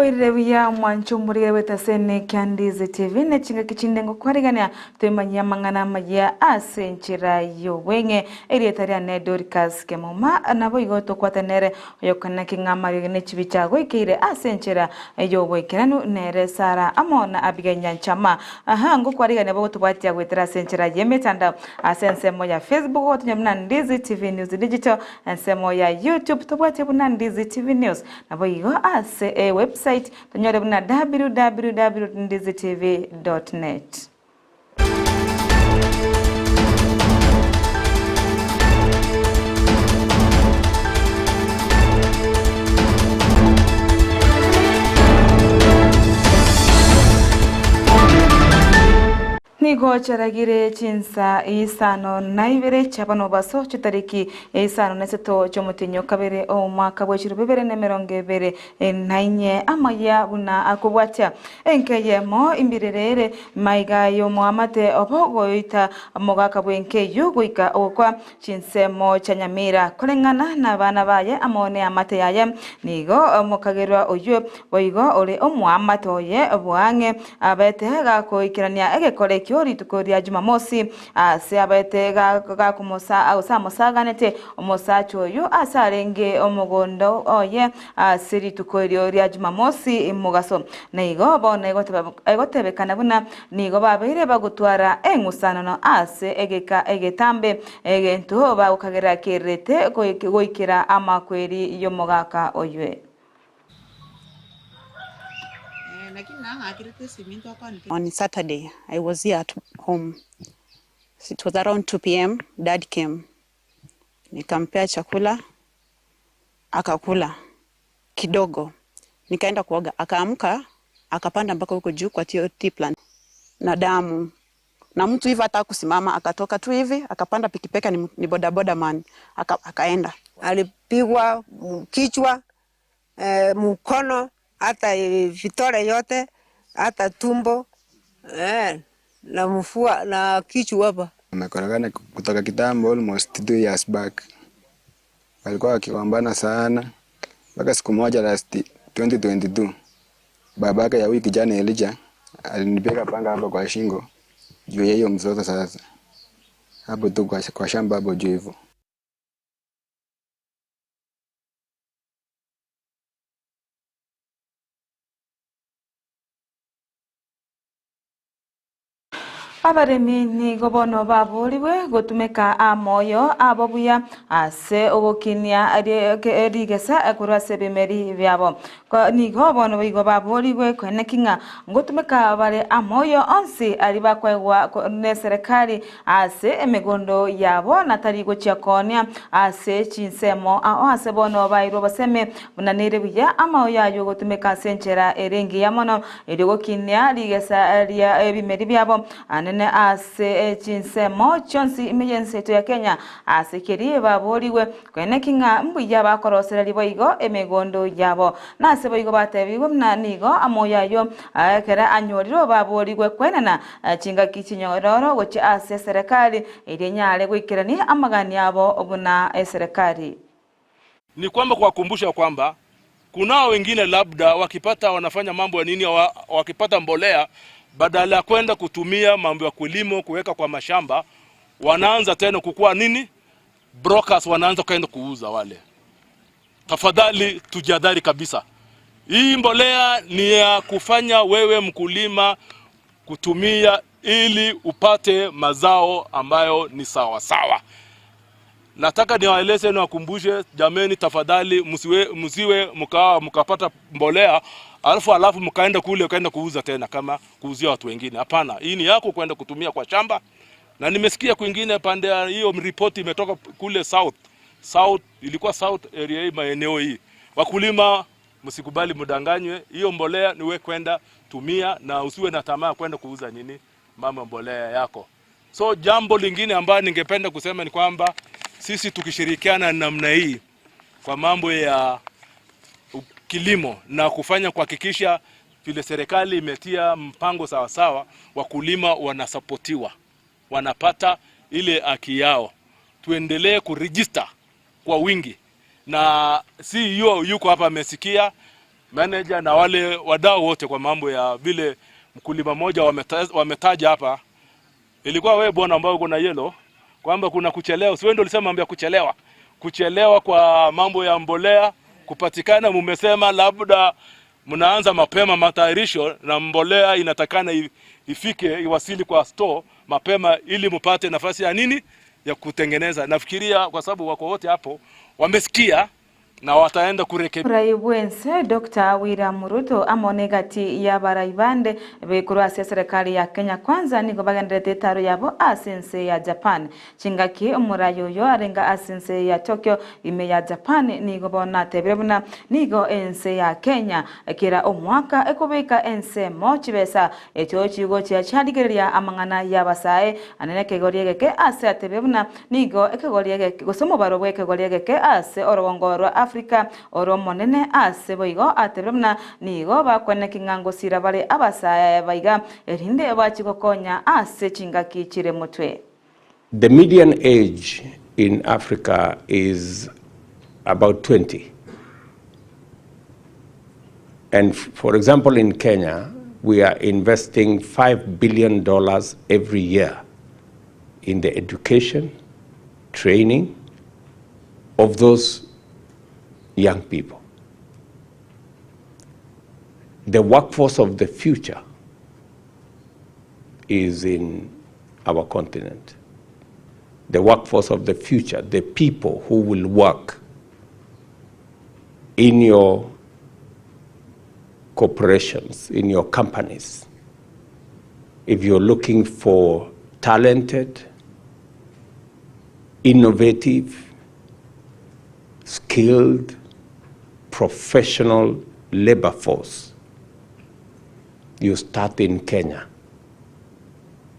Abirebuya mwanchumuriye wetasene Ndizi TV nechinga kichindengo kwarigania twemanya mangana maya asenchira yowenge erietaria ne Dorcas Kemuma nabo igoto kwatanere yokana kingamari ne chibichago ikire asenchira yowekiranu nere Sara amona abigenya nchama ngo kwarigania bo tubwatia gwetera asenchira yemetanda asensemo ya Facebook otunyamna Ndizi TV News Digital ensemo ya YouTube tubwatia buna Ndizi TV News nabo igo ase website tanyore buna www.ndizitv.net. Nigo charagire Chinsa Isano na Ibere chabano baso chitariki Isano neseto chomutinyo kabere o mwaka bw'ekiro 2024 Amayia buna akubwatia enkeyemo imbirerere maigayo muamate obogoita mogaka bwenkeyo goika okwa Chinsemo cha Nyamira kolengana na bana baye amone amate yaye nigo mokagerwa oyo boigo ole omuamate oye obwange abetega koikirania egekole Yori tukoria Jumamosi se abete ga kumosa au samosaganete omosacho yo asarenge omogondo oye siri tukoria Jumamosi mugaso neigo bona egotebekana buna nigo babire bagutwara engusano no ase egetambe egento bagukagera kerete goikira amakweri yo mogaka oywe. On Saturday, I was here at home. It was around 2 p.m. Dad came. Nikampea chakula, akakula kidogo. Nikaenda kuoga, akaamka, akapanda mpaka huko juu kwa TOT plant na damu. Na mtu hivi hata kusimama, akatoka tu hivi, akapanda pikipeka ni bodaboda man. Akaenda. Alipigwa kichwa, mkono, hata vitole yote, hata tumbo, na mfua na kichwa hapa. Nakoragana kutoka kitambo almost 2 years back. Walikuwa wakigombana sana. Mpaka siku moja last 2022. Babake ya wiki jana Elijah alinipiga panga hapa kwa shingo. Juu ya hiyo mzozo sasa. Hapo tu kwa shamba hapo juu hivyo. Abaremi ni gobono baburiwe gotumeka amoyo ababuya ase ogokinia erigesa akurase bemeri byabo ni gobono bigo baburiwe kwenekinga ngotumeka bare amoyo onsi ari bakwegwa ne serikali ase emegondo yabo natari gochiakonia ase chinsemo ase bono bairo baseme bunanire buya amoyo yayo gotumeka senchera erengi yamono erigokinia rigesa aria ebimeri byabo nene ase Chinsemo chonsi emergency ya Kenya ase kiri baboriwe kwenekinga mbuya bakorosera liboigo emegondo yabo nase boigo batebiwe mnanigo amoyayo kera anyoriro baboriwe kwenana chinga kichinyororo gochi ase serikali irinyale gwikirani amagani yabo obuna serikali. Ni kwamba kuwakumbusha kwamba kunao wengine labda wakipata wanafanya mambo ya nini wakipata mbolea badala ya kwenda kutumia mambo ya kilimo kuweka kwa mashamba wanaanza tena kukua nini brokers wanaanza kwenda kuuza wale. Tafadhali tujadhari kabisa. Hii mbolea ni ya kufanya wewe mkulima kutumia ili upate mazao ambayo ni sawa sawa. Nataka niwaeleze na wakumbushe jameni, tafadhali msiwe mkapata mbolea alafu mkaenda kule ukaenda kuuza tena kama kuuzia watu wengine. Hapana, hii ni yako kwenda kutumia kwa shamba. Na nimesikia kwingine pande hiyo ripoti imetoka kule South ilikuwa South area hii maeneo hii. Wakulima msikubali mdanganywe, hiyo mbolea ni wewe kwenda tumia na usiwe na tamaa kwenda kuuza nini mama mbolea yako. So jambo lingine ambalo ningependa kusema ni kwamba sisi tukishirikiana namna hii kwa mambo ya kilimo na kufanya kuhakikisha vile serikali imetia mpango sawa sawa, wakulima wanasapotiwa, wanapata ile haki yao. Tuendelee kuregister kwa wingi. Na CEO yuko hapa amesikia manager na wale wadau wote kwa mambo ya vile mkulima mmoja wametaja hapa. Ilikuwa wewe bwana ambao uko na yellow kwamba kuna kuchelewa. Sio ndio ulisema mambo ya kuchelewa. Kuchelewa kwa mambo ya mbolea kupatikana, mumesema labda mnaanza mapema matayarisho na mbolea inatakana ifike iwasili kwa store mapema ili mpate nafasi ya nini ya kutengeneza. Nafikiria kwa sababu wako wote hapo wamesikia na wataenda kurekebisha. Raiwense Dr. William Ruto amonegati ya baraibande bekurasi serikali ya Kenya kwanza niko bagandete taro yabo asense ya Japan chingaki umurayo yo arenga asense ya Tokyo ime ya Japan niko bona tebrebuna niko ense ya Kenya kira omwaka ekobeka ense mochibesa echo chigo chia chaligeria amangana ya basae aneneke goriegeke ase atebrebuna niko ekegoriegeke gosomo barobwe ekegoriegeke ase orogongoro Afrika oro monene ase boigo atebrebna nigo bakwane kingango sira bare abasaya baiga erinde bachikokonya ase chingaki chire mutwe. The median age in Africa is about 20. And for example, in Kenya, we are investing $5 billion every year in the education, training of those young people. The workforce of the future is in our continent. The workforce of the future, the people who will work in your corporations, in your companies. If you're looking for talented, innovative, skilled, professional labor force, you start in Kenya.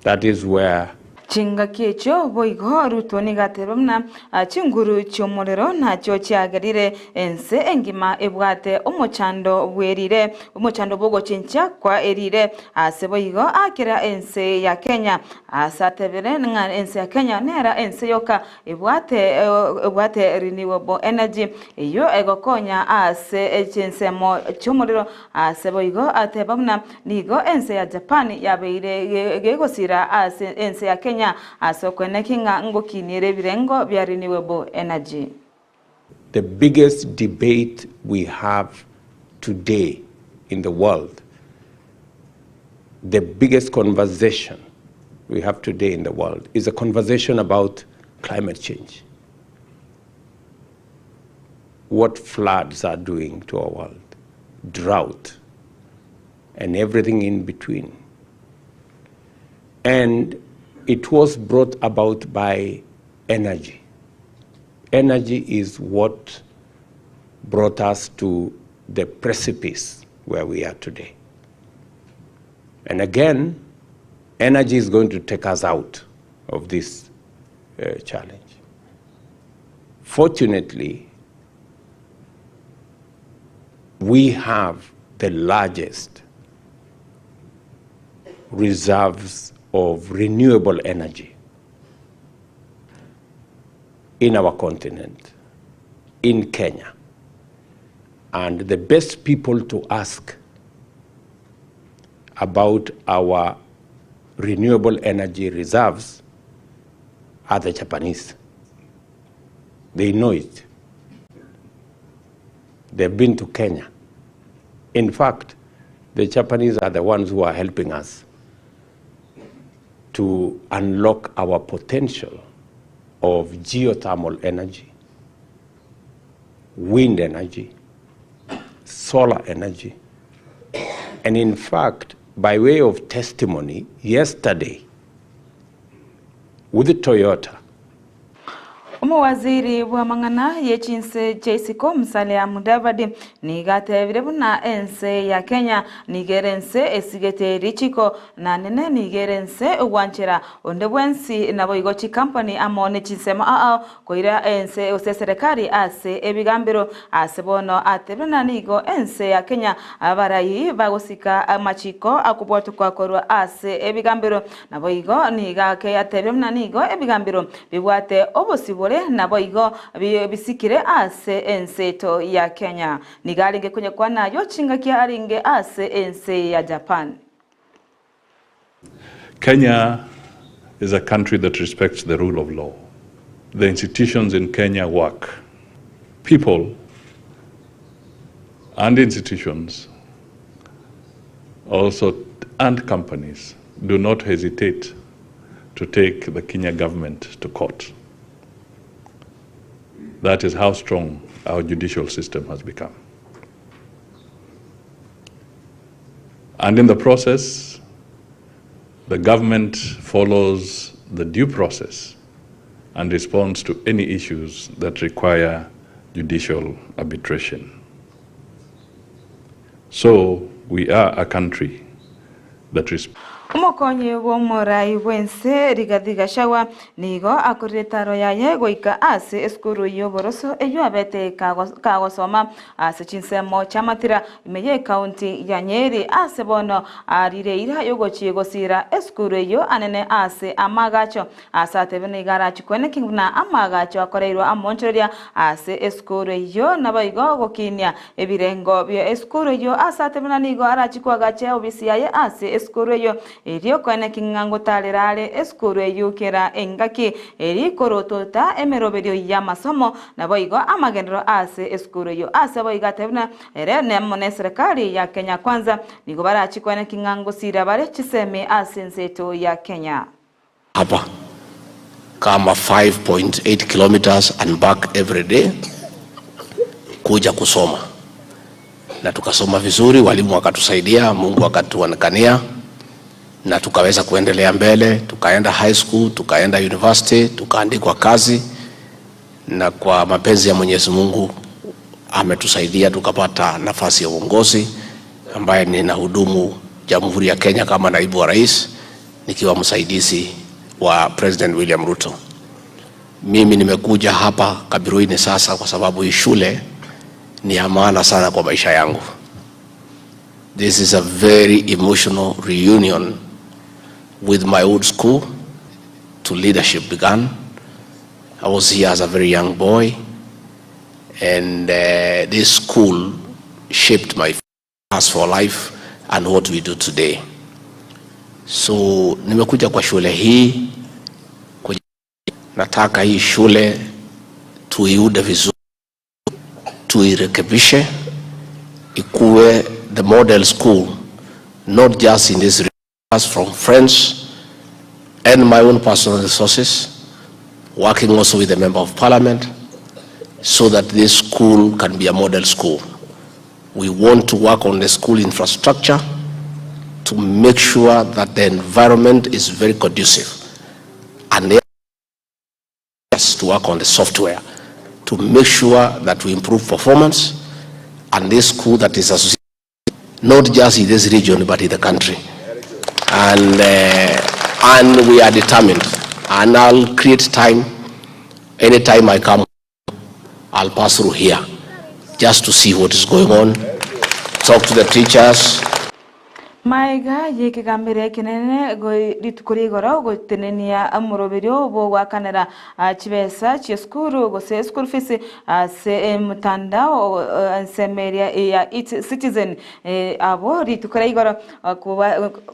That is where chingaki echo boigo Ruto nigateromna chinguru chomorero nacho chiagerire ense engima ebwate omochando bwerire omochando bogo chincha kwa erire ase boigo akira ense ya Kenya asatebere nga ense ya Kenya nera ense yoka ebwate renewable energy iyo egokonya ase echensemo chomorero ase boigo atebamna nigo ense ya Japan yabeire gegosira ase ense ya Kenya renewable energy. The biggest debate we have today in the world, the biggest conversation we have today in the world is a conversation about climate change. What floods are doing to our world, drought, and everything in between. And it was brought about by energy. Energy is what brought us to the precipice where we are today. And again, energy is going to take us out of this challenge. Fortunately, we have the largest reserves of renewable energy in our continent, in Kenya. And the best people to ask about our renewable energy reserves are the Japanese. They know it. They've been to Kenya. In fact, the Japanese are the ones who are helping us to unlock our potential of geothermal energy, wind energy, solar energy. And in fact, by way of testimony, yesterday, with the Toyota, Waziri wa mangana ye Chinsa Jesiko Msalia Mudavadi nigate virebuna ense ya Kenya nigerense esigete richiko na nene nigerense uwanchira ondebwensi na boigochi company amone chinsema koira ense ose serikali ase ebigambiro ase bono atebena nigo ense ya Kenya abarayi bagosika amachiko akubwoto kwa korwa ase ebigambiro na boigo nigake atebena nigo ebigambiro bibwate obosibole ebire nabo igo bisikire ase enseto ya Kenya nigalinge kwenye kwa nayo chingakia aringe ase ense ya Japan. Kenya is a country that respects the rule of law. The institutions in Kenya work. People and institutions also and companies do not hesitate to take the Kenya government to court. That is how strong our judicial system has become. And in the process, the government follows the due process and responds to any issues that require judicial arbitration. So we are a country that responds. Umukonyi w'omurai wense Rigathi Gachagua nigo akuretaro yaye goika ase eskuru yoboroso eyo abete kagosoma ase chinsemo chamatira imeye county ya Nyeri ase bono arireira yogochie gosira eskuru eyo anene ase amagacho asate bene garachi kwene kinguna amagacho akoreiro amonchoria ase eskuru eyo nabaigo gokinia ebirengo bya eskuru eyo asate bene nigo arachi kwagache obisi yaye ase eskuru eyo Erio kwene kingango talerale eskuru eyukera engaki eri korotota emeroberio ya masomo na boigo amagendero ase eskuru yo ase boiga tebna ere nemone serikali ya Kenya kwanza nigo barachi kwene kingango sira bare chiseme ase nseto ya Kenya hapa kama 5.8 kilometers and back every day kuja kusoma na tukasoma vizuri, walimu wakatusaidia, Mungu akatuonekania na tukaweza kuendelea mbele, tukaenda high school, tukaenda university, tukaandikwa kazi, na kwa mapenzi ya Mwenyezi Mungu ametusaidia tukapata nafasi ya uongozi ambaye ninahudumu Jamhuri ya Kenya kama naibu wa rais nikiwa msaidizi wa President William Ruto. Mimi nimekuja hapa Kabiruini sasa kwa sababu hii shule ni ya maana sana kwa maisha yangu. This is a very emotional reunion with my old school to leadership began. I was here as a very young boy, and this school shaped my past for life and what we do today. So nimekuja kwa shule hii, nataka hii shule tuiude vizuri, tuirekebishe, ikuwe the model school, not just in this region, from friends and my own personal resources, working also with the Member of Parliament, so that this school can be a model school. We want to work on the school infrastructure to make sure that the environment is very conducive, and to work on the software to make sure that we improve performance, and this school that is associated not just in this region but in the country. And we are determined, and I'll create time. Anytime I come, I'll pass through here just to see what is going on, talk to the teachers. Maiga yeke gambere kinene go ritukuri goro go tenenia amuroberio bo wakanera chibesa chieskuru go se school fees se mutandao semeria ya citizen abo ritukuri goro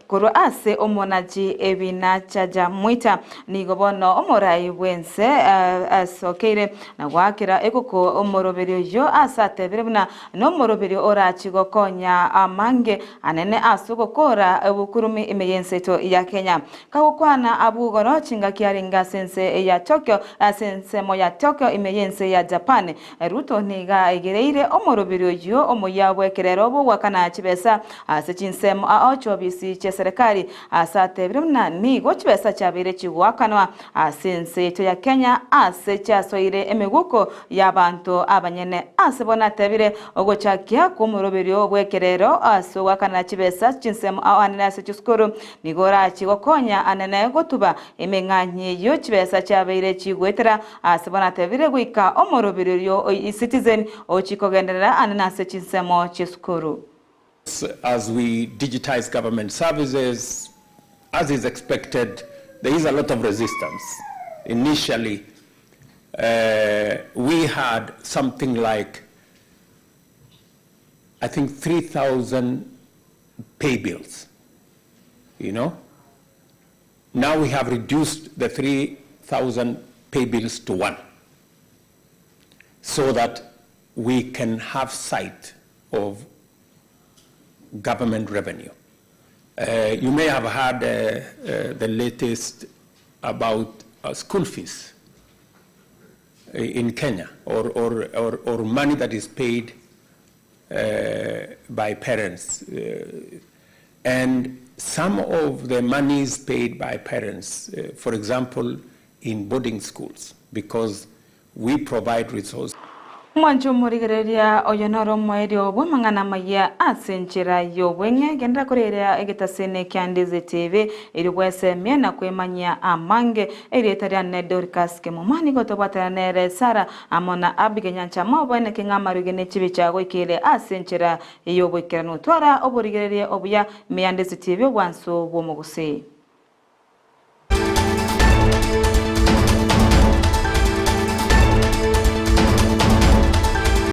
kuro ase omonaji ebina chaja muita ni gobono omorai wense asokeire na wakira ekoko omoroberio yo asate biruna no moroberio ora chigo konya amange anene aso gukora ubukurumi imeyenseto ya Kenya kagukwana abugoro chinga kiaringa sense ya Tokyo sense mo ya Tokyo imeyense ya Japan Ruto niga igereire omorobirio yo omoyawe kerero bo wakana chibesa ase chinsemo aocho bisi che serikali asate birumna ni go chibesa chabire chiwakanwa sense to ya Kenya ase chasoire emeguko y'abantu abanyene ase bona tebire ogochakia kumorobirio bwekerero aso wakana chibesa chinsemo awanena se chuskuru nigora chigokonya anene gotuba emenganyi yo chibesa chabire chigwetera asibona tevire guika omorobirio citizen o chikogendera anena se chinsemo chiskuru. As we digitize government services, as is expected, there is a lot of resistance. Initially, we had something like, I think, 3,000 pay bills, you know. Now we have reduced the 3,000 pay bills to 1, so that we can have sight of government revenue. You may have heard the latest about school fees in Kenya, or money that is paid by parents. And some of the monies paid by parents, for example, in boarding schools, because we provide resources. Mwanjo murigereria oyonoro moedi obo mangana maya asenchira yobwenge genda koreria egetasene kya Ndizi TV iriwese miena kwemanya amange eritaria ne Dorcas Kemuma ni gotobata nere Sara amona abigenyancha mobone kingamari gene chibichago ikile asenchira yobwekera nutwara oburigereria obuya Ndizi TV wanso bwo Gusii.